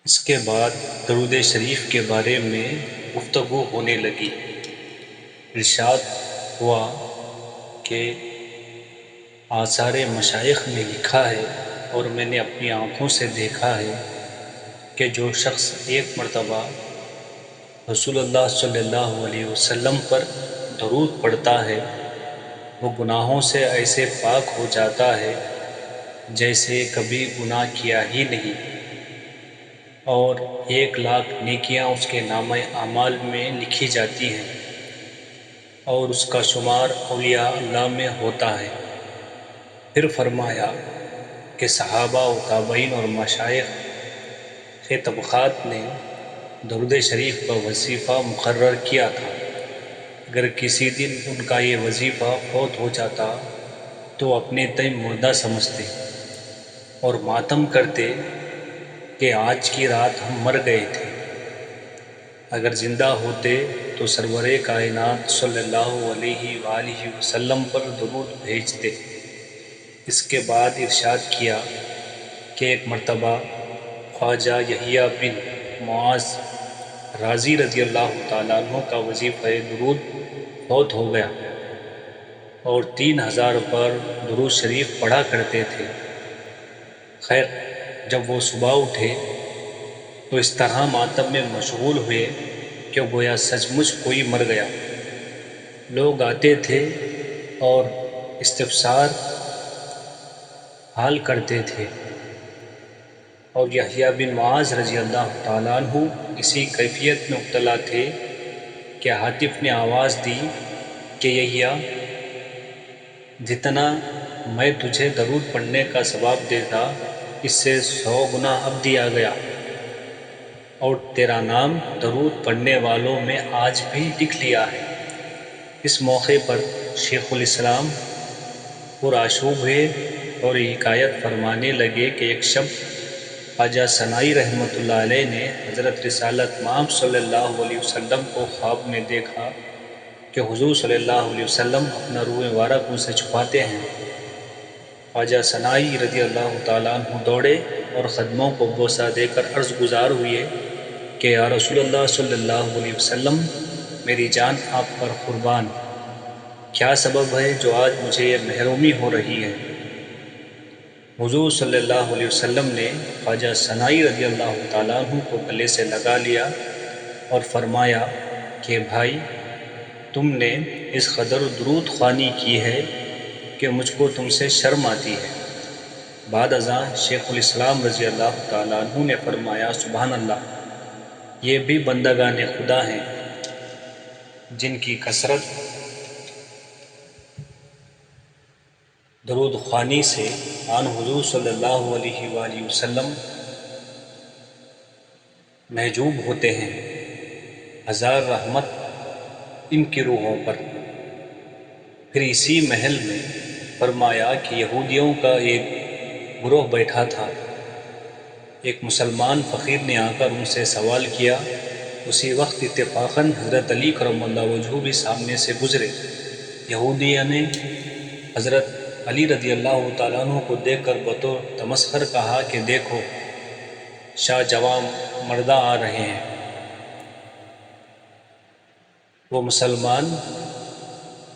اس کے بعد درود شریف کے بارے میں گفتگو ہونے لگی۔ ارشاد ہوا کہ آثار مشائخ میں لکھا ہے اور میں نے اپنی آنکھوں سے دیکھا ہے کہ جو شخص ایک مرتبہ رسول اللہ صلی اللہ علیہ وسلم پر درود پڑھتا ہے وہ گناہوں سے ایسے پاک ہو جاتا ہے جیسے کبھی گناہ کیا ہی نہیں، اور 1,00,000 نیکیاں اس کے نامہ اعمال میں لکھی جاتی ہیں اور اس کا شمار اولیاء اللہ میں ہوتا ہے۔ پھر فرمایا کہ صحابہ و تابعین اور مشائخ کے طبقات نے درود شریف کا وظیفہ مقرر کیا تھا۔ اگر کسی دن ان کا یہ وظیفہ فوت ہو جاتا تو اپنے تئیں مردہ سمجھتے اور ماتم کرتے کہ آج کی رات ہم مر گئے تھے۔ اگر زندہ ہوتے تو سرور کائنات صلی اللہ علیہ وآلہ وسلم پر درود بھیجتے۔ اس کے بعد ارشاد کیا کہ ایک مرتبہ خواجہ یحییٰ بن معاذ رازی رضی اللہ تعالیٰ عنہ کا وظیفہ درود فوت ہو گیا اور 3,000 بار درود شریف پڑھا کرتے تھے۔ خیر، جب وہ صبح اٹھے تو اس طرح ماتم میں مشغول ہوئے کہ گویا سچ مچ کوئی مر گیا۔ لوگ آتے تھے اور استفسار حال کرتے تھے، اور یحییٰ بن معاذ رضی اللہ تعالیٰ عنہ اسی کیفیت میں مبتلا تھے کہ ہاتف نے آواز دی کہ یحییٰ، جتنا میں تجھے درود پڑھنے کا ثواب دیتا اس سے 100 گنا اب دیا گیا، اور تیرا نام درود پڑھنے والوں میں آج بھی لکھ لیا ہے۔ اس موقع پر شیخ الاسلام پرآشوب ہوئے اور یہ حکایت فرمانے لگے کہ ایک شب خواجہ سنائی رحمۃ اللہ علیہ نے حضرت رسالت مآب صلی اللہ علیہ وسلم کو خواب میں دیکھا کہ حضور صلی اللہ علیہ وسلم اپنا روح مبارک ان سے چھپاتے ہیں۔ خواجہ سنائی رضی اللہ تعالیٰ عنہ دوڑے اور قدموں کو بوسہ دے کر عرض گزار ہوئے کہ یا رسول اللہ صلی اللہ علیہ وسلم، میری جان آپ پر قربان، کیا سبب ہے جو آج مجھے یہ محرومی ہو رہی ہے؟ حضور صلی اللہ علیہ وسلم نے خواجہ سنائی رضی اللہ تعالیٰ عنہ کو گلے سے لگا لیا اور فرمایا کہ بھائی، تم نے اس قدر درود خوانی کی ہے کہ مجھ کو تم سے شرم آتی ہے۔ بعد ازاں شیخ الاسلام رضی اللہ تعالیٰ عنہ نے فرمایا سبحان اللہ، یہ بھی بندگان خدا ہیں جن کی کثرت درود خوانی سے آن حضور صلی اللہ علیہ وآلہ وسلم محجوب ہوتے ہیں۔ ہزار رحمت ان کی روحوں پر۔ پھر اسی محل میں فرمایا کہ یہودیوں کا ایک گروہ بیٹھا تھا۔ ایک مسلمان فقیر نے آ کر ان سے سوال کیا۔ اسی وقت اتفاقاً حضرت علی کرم اللہ وجہہ بھی سامنے سے گزرے۔ یہودیہ نے حضرت علی رضی اللہ تعالیٰ عنہ کو دیکھ کر بطور تمسخر کہا کہ دیکھو، شاہ جوان مردہ آ رہے ہیں۔ وہ مسلمان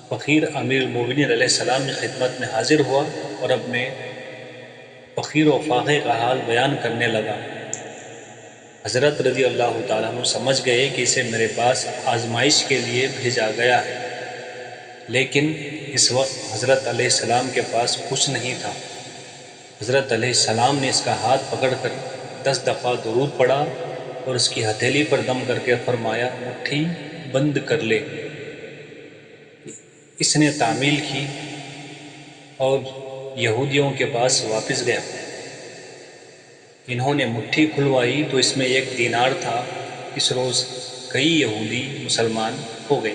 فقیر امیر المومنین علیہ السلام کی خدمت میں حاضر ہوا اور اپنے فقیر و فاقے کا حال بیان کرنے لگا۔ حضرت رضی اللہ تعالیٰ عنہ سمجھ گئے کہ اسے میرے پاس آزمائش کے لیے بھیجا گیا ہے، لیکن اس وقت حضرت علیہ السلام کے پاس کچھ نہیں تھا۔ حضرت علیہ السلام نے اس کا ہاتھ پکڑ کر 10 دفعہ درود پڑھا اور اس کی ہتھیلی پر دم کر کے فرمایا مٹھی بند کر لے۔ اس نے تعمیل کی اور یہودیوں کے پاس واپس گیا۔ انہوں نے مٹھی کھلوائی تو اس میں 1 دینار تھا۔ اس روز کئی یہودی مسلمان ہو گئے۔